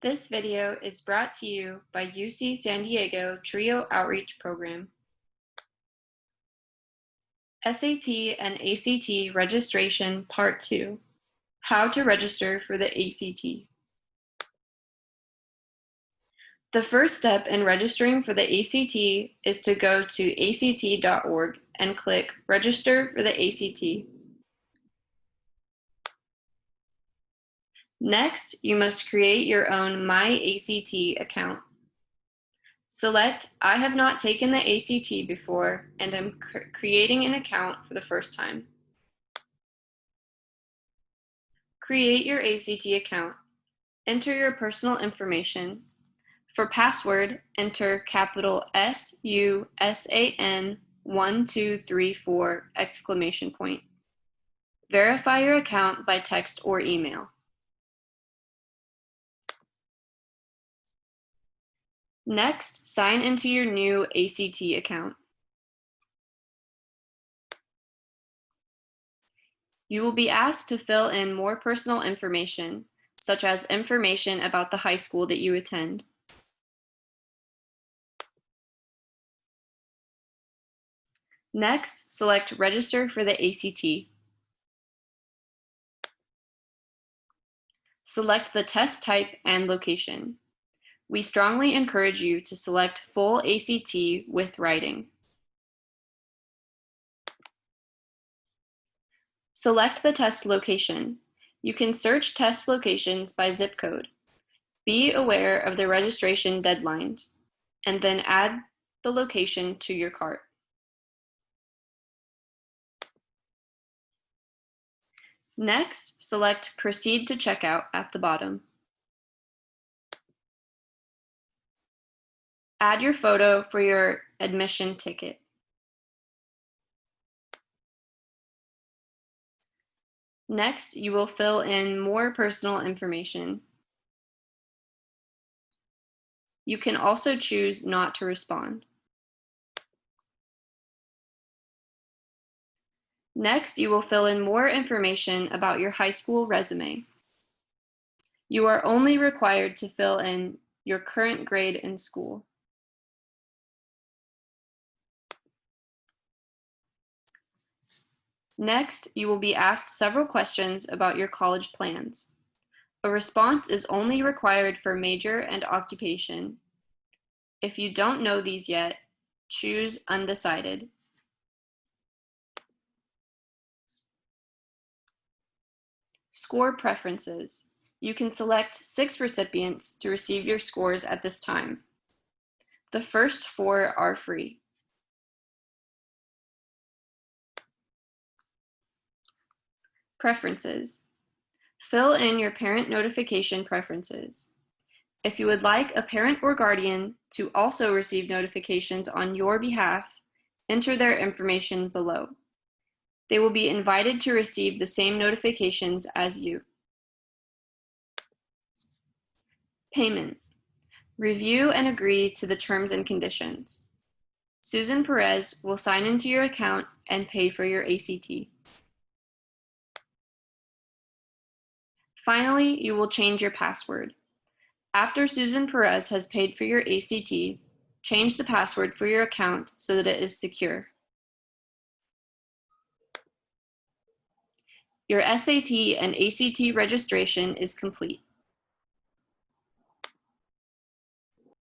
This video is brought to you by UC San Diego TRiO Outreach Program. SAT and ACT Registration Part 2, How to Register for the ACT. The first step in registering for the ACT is to go to act.org and click Register for the ACT. Next, you must create your own My ACT account. Select I have not taken the ACT before and am creating an account for the first time. Create your ACT account. Enter your personal information. For password, enter capital SUSAN 1234 exclamation point. Verify your account by text or email. Next, sign into your new ACT account. You will be asked to fill in more personal information, such as information about the high school that you attend. Next, select Register for the ACT. Select the test type and location. We strongly encourage you to select full ACT with writing. Select the test location. You can search test locations by zip code. Be aware of the registration deadlines, and then add the location to your cart. Next, select Proceed to Checkout at the bottom. Add your photo for your admission ticket. Next, you will fill in more personal information. You can also choose not to respond. Next, you will fill in more information about your high school resume. You are only required to fill in your current grade in school. Next, you will be asked several questions about your college plans. A response is only required for major and occupation. If you don't know these yet, choose Undecided. Score preferences. You can select 6 recipients to receive your scores at this time. The first 4 are free. Preferences. Fill in your parent notification preferences. If you would like a parent or guardian to also receive notifications on your behalf, enter their information below. They will be invited to receive the same notifications as you. Payment. Review and agree to the terms and conditions. Susan Perez will sign into your account and pay for your ACT. Finally, you will change your password. After Susan Perez has paid for your ACT, change the password for your account so that it is secure. Your SAT and ACT registration is complete.